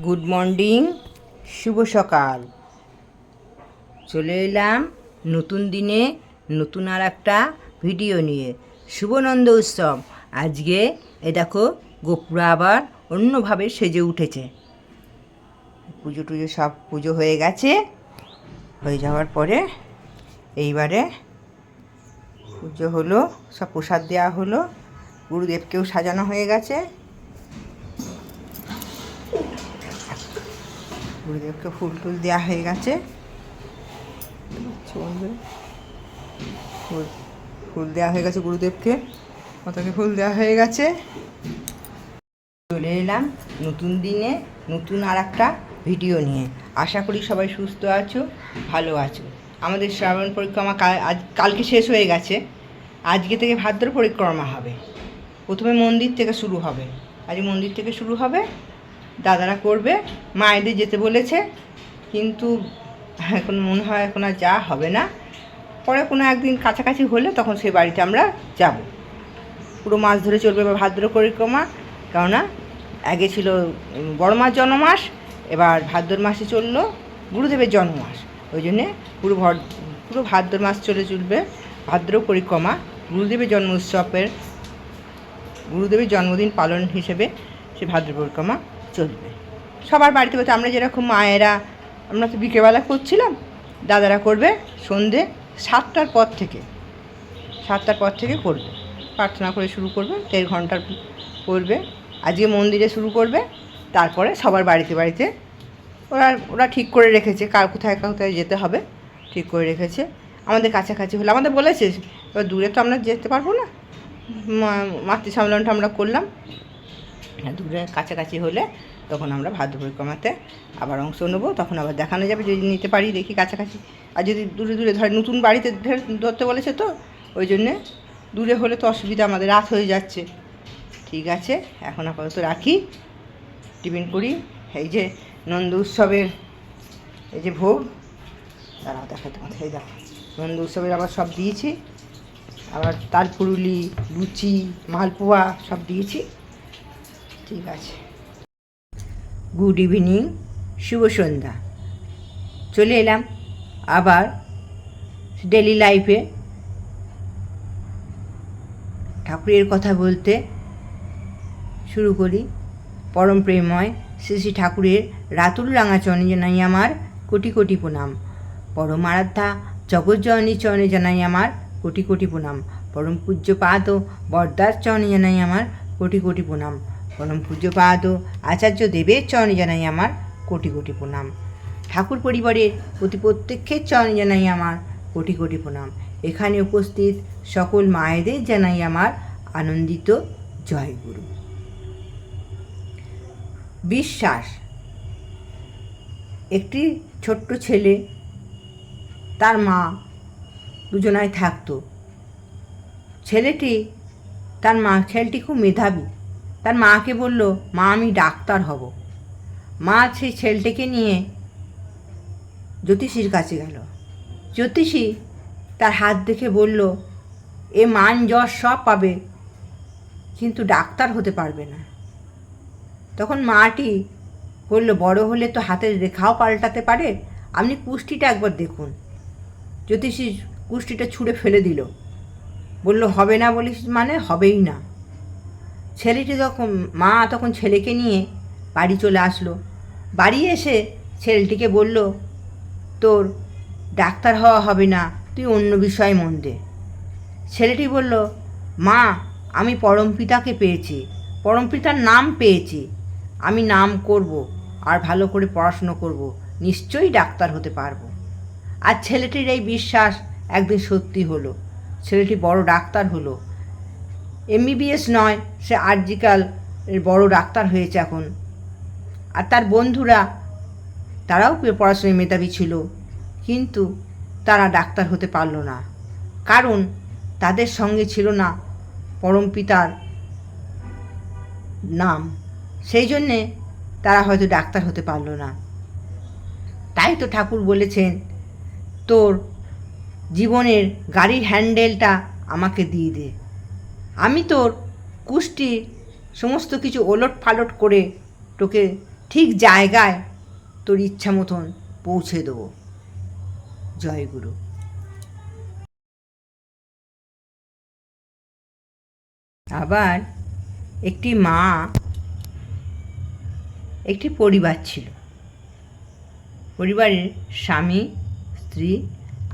Good morning, শুভ সকাল। চলে এলাম নতুন দিনে নতুন আর একটা ভিডিও নিয়ে। শুভনন্দ উৎসব। আজকে দেখো গোপুরা আবার অন্যভাবে সেজে উঠেছে। পুজো টুজো সব পুজো হয়ে গেছে। হয়ে যাওয়ার পরে এইবারে পুজো হলো, সব প্রসাদ দেওয়া হলো, গুরুদেবকেও সাজানো হয়ে গেছে। গুরুদেবকে ফুল টুল দেওয়া হয়ে গেছে। ফুল দেওয়া হয়ে গেছে গুরুদেবকে, মাতাকে ফুল দেওয়া হয়ে গেছে। চলে এলাম নতুন দিনে নতুন আর একটা ভিডিও নিয়ে। আশা করি সবাই সুস্থ আছো, ভালো আছো। আমাদের শ্রাবণ পরিক্রমা কালকে শেষ হয়ে গেছে। আজকে থেকে ভাদ্র পরিক্রমা হবে। প্রথমে মন্দির থেকে শুরু হবে। আজ মন্দির থেকে শুরু হবে, দাদারা করবে, মায়েদের যেতে বলেছে, কিন্তু এখন মনে হয় এখন আর যা হবে না। পরে কোনো একদিন কাছাকাছি হলে তখন সেই বাড়িতে আমরা যাব। পুরো মাস ধরে চলবে বা ভাদ্র পরিক্রমা, কেননা আগে ছিল বড় মাস জন্মমাস, এবার ভাদ্র মাসে চললো গুরুদেবের জন্মমাস। ওই জন্যে পুরো ভাদ্র মাস চলবে ভাদ্র পরিক্রমা। গুরুদেবের জন্ম উৎসবের গুরুদেবের জন্মদিন পালন হিসেবে সে ভাদ্র পরিক্রমা চলবে সবার বাড়িতে বলতে। আমরা যেরকম মায়েরা, আমরা তো বিকেলবেলা করছিলাম, দাদারা করবে সন্ধে 7টার পর থেকে করবে। প্রার্থনা করে শুরু করবে, 1.5 ঘন্টার করবে। আজকে মন্দিরে শুরু করবে, তারপরে সবার বাড়িতে বাড়িতে ওরা ঠিক করে রেখেছে কার কোথায় কোথায় যেতে হবে, ঠিক করে রেখেছে। আমাদের কাছাকাছি হলে আমাদের বলেছে, এবার দূরে তো আমরা যেতে পারবো না, মাতৃ সম্মেলনটা আমরা করলাম। দূরে কাছাকাছি হলে তখন আমরা ভাদ্র পরিক্রমাতে আবার অংশ নেবো, তখন আবার দেখানো যাবে যদি নিতে পারি, দেখি কাছাকাছি। আর যদি দূরে দূরে ধরে নতুন বাড়িতে ধরতে বলেছে, তো ওই জন্যে দূরে হলে তো অসুবিধা, আমাদের রাত হয়ে যাচ্ছে। ঠিক আছে, এখন আপাতত রাখি, টিফিন করি। এই যে নন্দ উৎসবের এই যে ভোগ, তারাও দেখাতে তোমাদের, এই দেখো নন্দ উৎসবের আবার সব দিয়েছি, আবার তালপুরুলি, লুচি, মালপোয়া সব দিয়েছি। ঠিক আছে, গুড ইভিনিং, শুভ সন্ধ্যা। চলে এলাম আবার ডেলি লাইফে ঠাকুরের কথা বলতে শুরু করি। পরম প্রেমময় শ্রী শ্রী ঠাকুরের রাতুল রাঙা চরণে জানাই আমার কোটি কোটি প্রণাম। পরম আরাধ্যা জগজ্জননী চরণে জানাই আমার কোটি কোটি প্রণাম। পরম পূজ্যপাদ বরদার চরণে জানাই আমার কোটি কোটি প্রণাম। পরম পূজ্যপাদ আচার্য দেবের চরণে জানাই আমার কোটি কোটি প্রণাম। ঠাকুর পরিবারের প্রত্যেকের চরণে জানাই আমার কোটি কোটি প্রণাম। এখানে উপস্থিত সকল মায়েদের জানাই আমার আনন্দিত জয়গুরু। বিশ্বাস, একটি ছোট্ট ছেলে, তার মা দুজনায় থাকতো। ছেলেটি খুব মেধাবী। তার মাকে বলল, মা আমি ডাক্তার হব। মা সেই ছেলেটিকে নিয়ে জ্যোতিষীর কাছে গেল। জ্যোতিষী তার হাত দেখে বলল, এ মান যশ সব পাবে, কিন্তু ডাক্তার হতে পারবে না। তখন মাটি বলল, বড় হলে তো হাতের রেখাও পাল্টাতে পারে, আপনি কুষ্টিটা একবার দেখুন। জ্যোতিষী কুষ্টিটা ছুঁড়ে ফেলে দিল, বলল, হবে না বলিস মানে হবেই না। মা তখন ছেলেকে নিয়ে বাড়ি চলে আসলো। বাড়ি এসে ছেলেটিকে বলল, তোর ডাক্তার হওয়া হবে না, তুই অন্য বিষয়ে মন দে। ছেলেটি বলল, মা আমি পরমপিতাকে পেয়েছি, পরমপিতার নাম পেয়েছি, আমি নাম করব আর ভালো করে পড়াশুনো করব, নিশ্চয়ই ডাক্তার হতে পারবো। আর ছেলেটির এই বিশ্বাস একদিন সত্যি হলো। ছেলেটি বড় ডাক্তার হলো। MBBS নয়, সে সার্জিক্যাল বড় ডাক্তার হয়েছে এখন। আর তার বন্ধুরা, তারাও পড়াশোনায় মেধাবী ছিল, কিন্তু তারা ডাক্তার হতে পারল না, কারণ তাদের সঙ্গে ছিল না পরমপিতার নাম। সেই জন্যে তারা হয়তো ডাক্তার হতে পারল না। তাই তো ঠাকুর বলেছেন, তোর জীবনের গাড়ির হ্যান্ডেলটা আমাকে দিয়ে দে, আমি তোর কুষ্টি সমস্ত কিছু ওলট পালট করে তোকে ঠিক জায়গায় তোর ইচ্ছা মতন পৌঁছে দেবো। জয় গুরু। আবার একটি মা, একটি পরিবার ছিল। পরিবারের স্বামী, স্ত্রী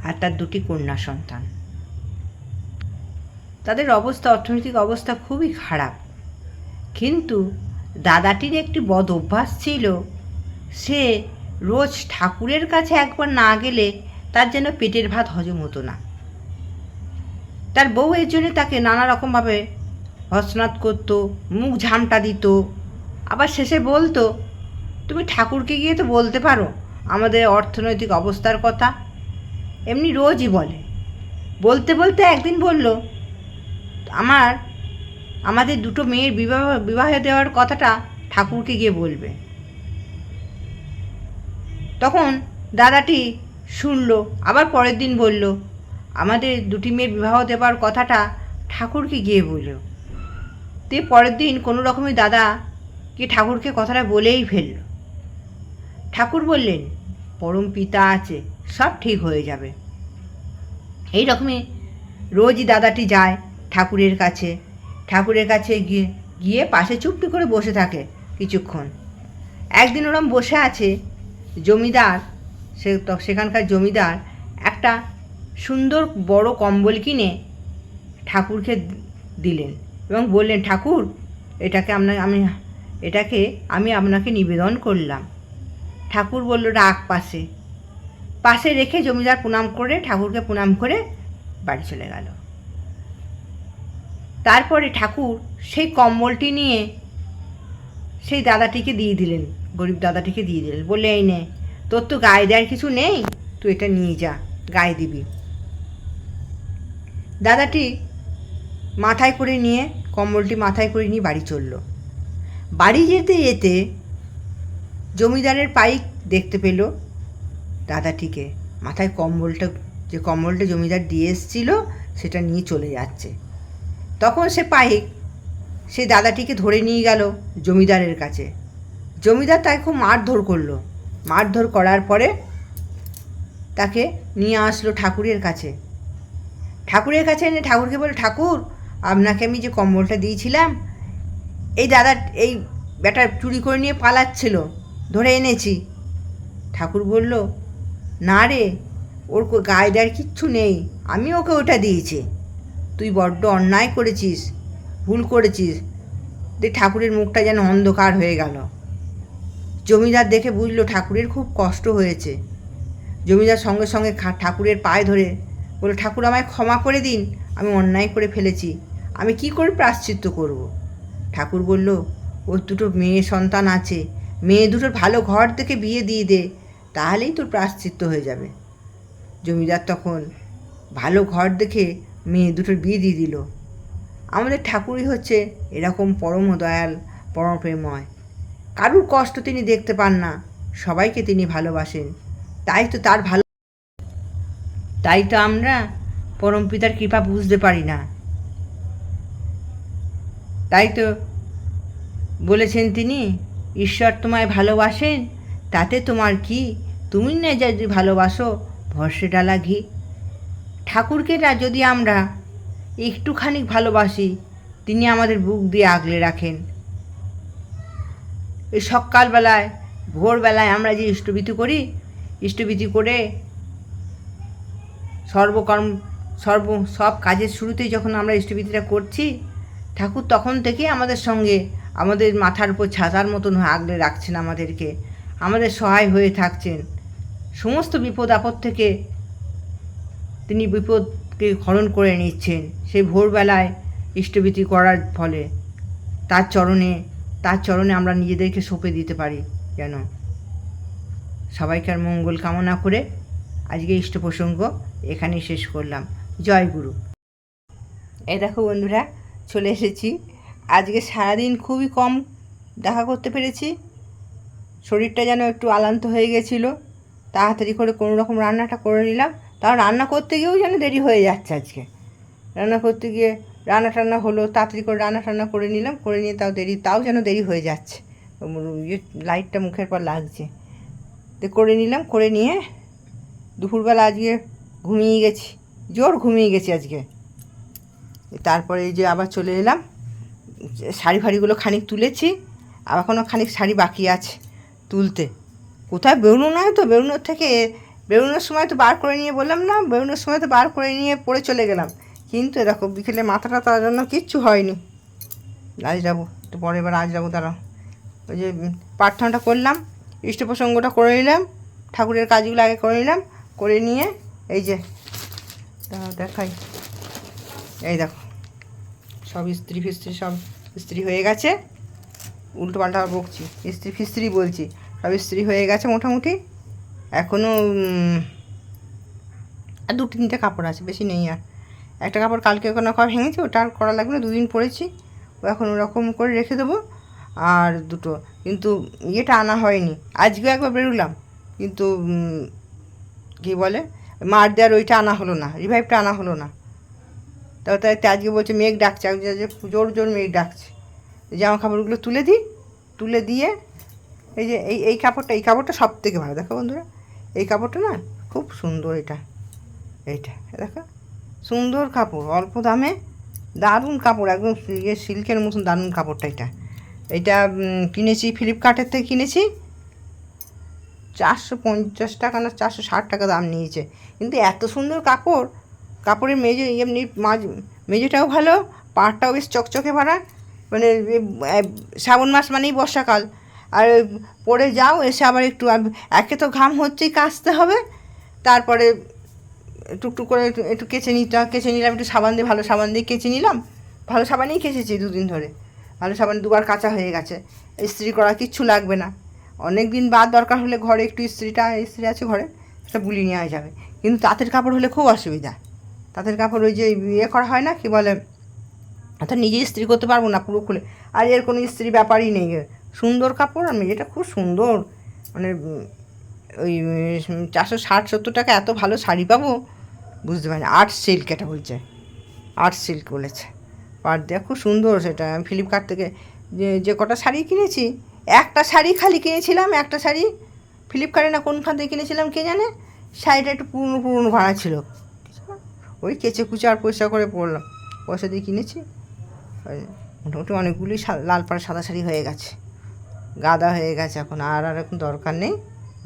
আর তার 2টি কন্যা সন্তান। তাদের অবস্থা, অর্থনৈতিক অবস্থা খুবই খারাপ। কিন্তু দাদাটির একটি বদ অভ্যাস ছিল, সে রোজ ঠাকুরের কাছে একবার না গেলে তার যেন পেটের ভাত হজম হতো না। তার বউ এর জন্য তাকে নানা রকমভাবে ভর্ৎসনা করতো, মুখ ঝামটা দিত। আবার শেষে বলতো, তুমি ঠাকুরকে গিয়ে তো বলতে পারো আমাদের অর্থনৈতিক অবস্থার কথা। এমনি রোজই বলে। বলতে বলতে একদিন বলল, আমাদের 2টো মেয়ের বিবাহ দেওয়ার কথাটা ঠাকুরকে গিয়ে বলবে। তখন দাদাটি শুনল। আবার পরের দিন বলল, আমাদের 2টি মেয়ের বিবাহ দেওয়ার কথাটা ঠাকুরকে গিয়ে বলল। তে পরের দিন কোনো রকমে দাদা কি ঠাকুরকে কথাটা বলেই ফেলল। ঠাকুর বললেন, পরম পিতা আছে, সব ঠিক হয়ে যাবে। এই রকমই রোজই দাদাটি যায় ঠাকুরের কাছে। ঠাকুরের কাছে গিয়ে পাশে চুপটি করে বসে থাকে কিছুক্ষণ। একদিন ওরম বসে আছে, জমিদার, সেখানকার জমিদার একটা সুন্দর বড় কম্বল কিনে ঠাকুরকে দিলেন এবং বললেন, ঠাকুর, এটাকে আমি আপনাকে নিবেদন করলাম। ঠাকুর বলল, রাখ পাশে রেখে জমিদার প্রণাম করে, ঠাকুরকে প্রণাম করে বাড়ি চলে গেল। তারপরে ঠাকুর সেই কম্বলটি নিয়ে সেই দাদাটিকে দিয়ে দিলেন, গরিব দাদাটিকে দিয়ে দিলেন। বলে, এই নে, তোর তো গায়ে দেওয়ার কিছু নেই, তুই এটা নিয়ে যা, গায়ে দিবি। দাদাটি মাথায় করে নিয়ে, কম্বলটি মাথায় করে নিয়ে বাড়ি চলল। বাড়ি যেতে যেতে জমিদারের পাইক দেখতে পেল দাদাটিকে মাথায় যে কম্বলটা জমিদার দিয়ে এসেছিল সেটা নিয়ে চলে যাচ্ছে। তখন সে পাইক সেই দাদাটিকে ধরে নিয়ে গেল জমিদারের কাছে। জমিদার তাকে খুব মারধর করলো। মারধর করার পরে তাকে নিয়ে আসলো ঠাকুরের কাছে। ঠাকুরের কাছে এনে ঠাকুরকে বলে, ঠাকুর, আপনাকে আমি যে কম্বলটা দিয়েছিলাম, এই ব্যাটা চুরি করে নিয়ে পালাচ্ছিল, ধরে এনেছি। ঠাকুর বলল, না রে, ওর গায়ে দেওয়ার কিচ্ছু নেই, আমি ওকে ওটা দিয়েছি। তুই বড্ড অন্যায় করেছিস, ভুল করেছিস। ঠাকুরের মুখটা যেন অন্ধকার হয়ে গেল। জমিদার দেখে বুঝলো ঠাকুরের খুব কষ্ট হয়েছে। জমিদার সঙ্গে সঙ্গে ঠাকুরের পায়ে ধরে বলল, ঠাকুর, আমায় ক্ষমা করে দিন, আমি অন্যায় করে ফেলেছি, আমি কি করে প্রায়শ্চিত্ত করব। ঠাকুর বলল, ওর 2টো মেয়ে সন্তান আছে, মেয়ে 2টোর ভালো ঘর দেখে বিয়ে দিয়ে দে, তাহলেই তোর প্রায়শ্চিত্ত হয়ে যাবে। জমিদার তখন ভালো ঘর দেখে মেয়ে 2টোর বিয়ে দিয়ে দিল। আমাদের ঠাকুরই হচ্ছে এরকম পরম দয়াল, পরম প্রেমময়। কারুর কষ্ট তিনি দেখতে পান না, সবাইকে তিনি ভালোবাসেন। তাই তো আমরা পরম পিতার কৃপা বুঝতে পারি না। তাই তো বলেছেন তিনি, ঈশ্বর তোমায় ভালোবাসেন, তাতে তোমার কি, তুমি না যদি ভালোবাসো ভরসে ডালা ঘি। ঠাকুরকে যদি আমরা একটুখানি ভালোবাসি, তিনি আমাদের বুক দিয়ে আগলে রাখেন। এই সকালবেলায়, ভোরবেলায় আমরা যে ইষ্টভীতি করে সব কাজের শুরুতেই যখন আমরা ইষ্টভীতিটা করছি, ঠাকুর তখন থেকেই আমাদের সঙ্গে, আমাদের মাথার উপর ছাতার মতন আগলে রাখছেন আমাদেরকে, আমাদের সহায় হয়ে থাকছেন। সমস্ত বিপদ আপদ থেকে তিনি বিপদকে হরণ করে নিচ্ছেন সেই ভোরবেলায় ইষ্টভীতি করার ফলে। তার চরণে আমরা নিজেদেরকে সঁপে দিতে পারি যেন। সবাইকার মঙ্গল কামনা করে আজকে ইষ্ট প্রসঙ্গ এখানেই শেষ করলাম। জয় গুরু। এই দেখো বন্ধুরা, চলে এসেছি। আজকে সারাদিন খুবই কম দেখা করতে পেরেছি। শরীরটা যেন একটু আলান্ত হয়ে গেছিলো। তাড়াতাড়ি করে কোনো রকম রান্নাটা করে নিলাম। তাও রান্না করতে গিয়েও যেন দেরি হয়ে যাচ্ছে আজকে। রান্না করতে গিয়ে রান্না টান্না হলো, তাড়াতাড়ি করে রান্না টান্না করে নিলাম, করে নিয়ে তাও যেন দেরি হয়ে যাচ্ছে। ইয়ে লাইটটা মুখের পর লাগছে, তো করে নিলাম। করে নিয়ে দুপুরবেলা আজকে ঘুমিয়ে গেছি, জোর ঘুমিয়ে গেছি আজকে। তারপরে এই যে আবার চলে এলাম, শাড়ি ফাড়িগুলো খানিক তুলেছি, আর এখনও খানিক শাড়ি বাকি আছে তুলতে। কোথায় বেরোনো নয় তো, বেরোনোর সময় তো বার করে নিয়ে, বললাম না বেরোনোর সময় তো বার করে নিয়ে পড়ে চলে গেলাম, কিন্তু দেখো বিকেলে মাথাটা তার জন্য কিচ্ছু হয়নি। আজ যাবো একটু পরে, এবার আজ যাবো, দাঁড়াও। ওই যে প্রার্থনাটা করলাম, ইষ্ট প্রসঙ্গটা করে নিলাম, ঠাকুরের কাজগুলো আগে করে নিলাম, করে নিয়ে এই যে দেখাই, এই দেখো সব ইস্ত্রি ফিস্ত্রি সব ইস্ত্রি হয়ে গেছে। উল্টো পাল্টা বকছি, ইস্ত্রি ফিস্ত্রি বলছি, সব ইস্ত্রি হয়ে গেছে মোটামুটি। এখনও আর 2-3টে কাপড় আছে, বেশি নেই। আর একটা কাপড় কালকে কোনো ভেঙেছি, ওটা আর করা লাগবে না, 2 দিন পরেছি, ও এখন ওরকম করে রেখে দেবো। আর দুটো কিন্তু ইয়েটা আনা হয়নি, আজকেও একবার বেরোলাম, কিন্তু কী বলে মার দেওয়ার ওইটা আনা হলো না, রিভাইভটা আনা হলো না। তাই আজকে বলছে মেঘ ডাকছে, যে জোর জোর মেঘ ডাকছে, জামা কাপড়গুলো তুলে দিই, তুলে দিয়ে এই যে এই কাপড়টা সব থেকে ভালো। দেখো বন্ধুরা, এই কাপড়টা না খুব সুন্দর, এইটা দেখো সুন্দর কাপড়, অল্প দামে দারুণ কাপড়, একদম সিল্কের মতন দারুণ কাপড়টা। এটা কিনেছি ফ্লিপকার্টের থেকে কিনেছি, 450 টাকা না 460 টাকা দাম নিয়েছে, কিন্তু এত সুন্দর কাপড়ের এমনি মেজেটাও ভালো, পাড়টাও বেশ চকচকে ভরা, মানে শ্রাবণ মাস মানেই বর্ষাকাল, আর পরে যাও এসে আবার একটু, একে তো ঘাম হচ্ছেই, কাচতে হবে, তারপরে টুকটুক করে একটু কেচে নিলাম, একটু সাবান দিয়ে, ভালো সাবান দিয়ে কেচে নিলাম, ভালো সাবানেই কেচেছি 2 দিন ধরে, ভালো সাবান 2বার কাচা হয়ে গেছে, ইস্ত্রি করা কিচ্ছু লাগবে না। অনেক দিন বাদ দরকার হলে ঘরে একটু ইস্ত্রি আছে ঘরে, সেটা বুলিয়ে নেওয়া যাবে। কিন্তু তাঁতের কাপড় হলে খুব অসুবিধা, তাঁতের কাপড় ওই যে ইয়ে করা হয় না, কি বলে, অর্থাৎ নিজে ইস্ত্রি করতে পারবো না পুরো খুলে, আর এর কোনো ইস্ত্রি ব্যাপারই নেই। সুন্দর কাপড়, আর মেয়েটা খুব সুন্দর, মানে ওই 460-70 টাকা এত ভালো শাড়ি পাবো বুঝতে পারি না। আর্ট সিল্ক এটা বলছে, আর্ট সিল্ক বলেছে, পাড় দেওয়া খুব সুন্দর। সেটা আমি ফ্লিপকার্ট থেকে যে কটা শাড়ি কিনেছি, একটা শাড়ি খালি কিনেছিলাম, একটা শাড়ি ফ্লিপকার্টে না কোনখান থেকে কিনেছিলাম কে জানে, শাড়িটা একটু পুরনো ভাড়া ছিল, ওই কেচে কুচে আর পয়সা করে পরলাম, পয়সা দিয়ে কিনেছি। মোটামুটি অনেকগুলি লাল পাড় সাদা শাড়ি হয়ে গেছে, গাদা হয়ে গেছে, এখন আর এখন দরকার নেই,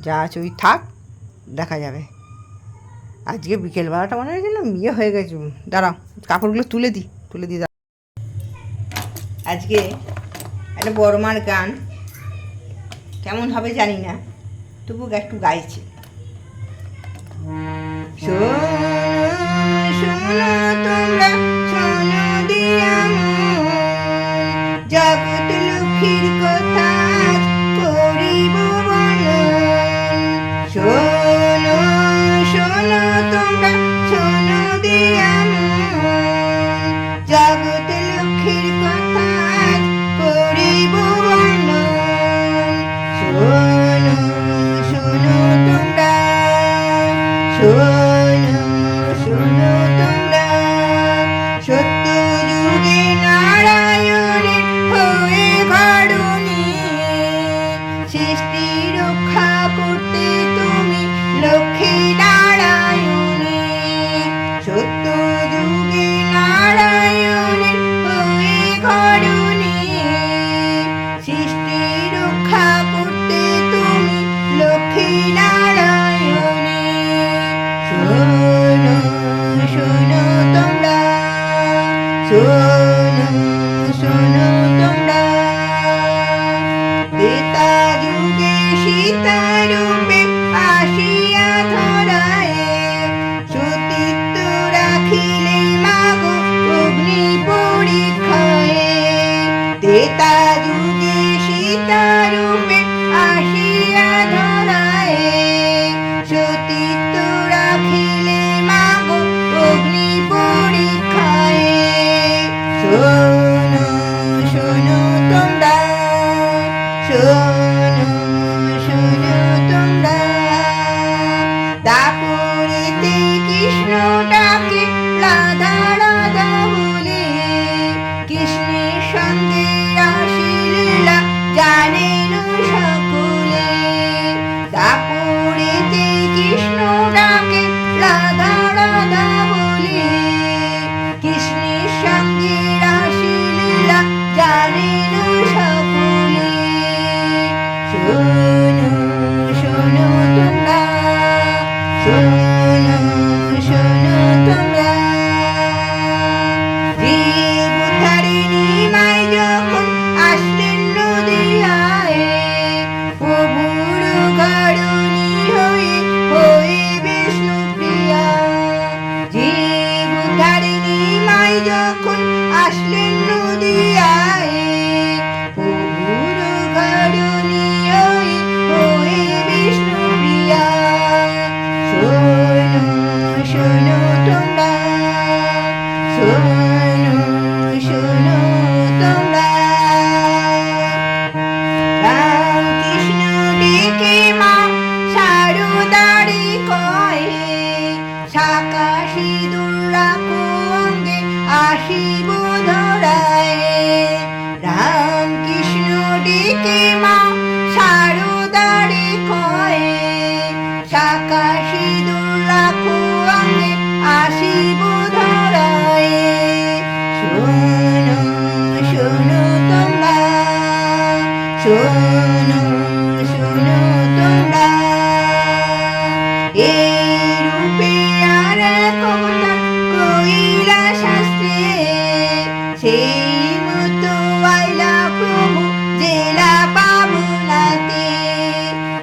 যা আছে ওই থাক, দেখা যাবে। আজকে বিকেলবেলাটা মনে হয় যেন ইয়ে হয়ে গেছে, দাঁড়াও কাপড়গুলো তুলে দিই। আজকে একটা বড় মার গান কেমন হবে জানি না, তবু একটু গাইছি। জগৎ লক্ষ্মীর কথা করিব বর্ণন, শোনো শোনো তোমরা শোনো দিয়া মন, জগৎ লক্ষ্মীর কথা করিব বর্ণন, শোনো শোনো তোমরা শোনো শোনো তোমরা, সত্য যুগে নারায়ণের হয়ে ঘরণী, সৃষ্টি রক্ষা করতে তুমি লক্ষ্মী নারায়ণী, সত্য যুগে নারায়ণের হয়ে ঘরণী, সৃষ্টি রক্ষা করতে তুমি লক্ষ্মী নারায়ণী, শোনো শোনো তোমরা শোনো শোনো তোমরা, ত্রেতা যুগে সীতা রূপে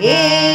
এ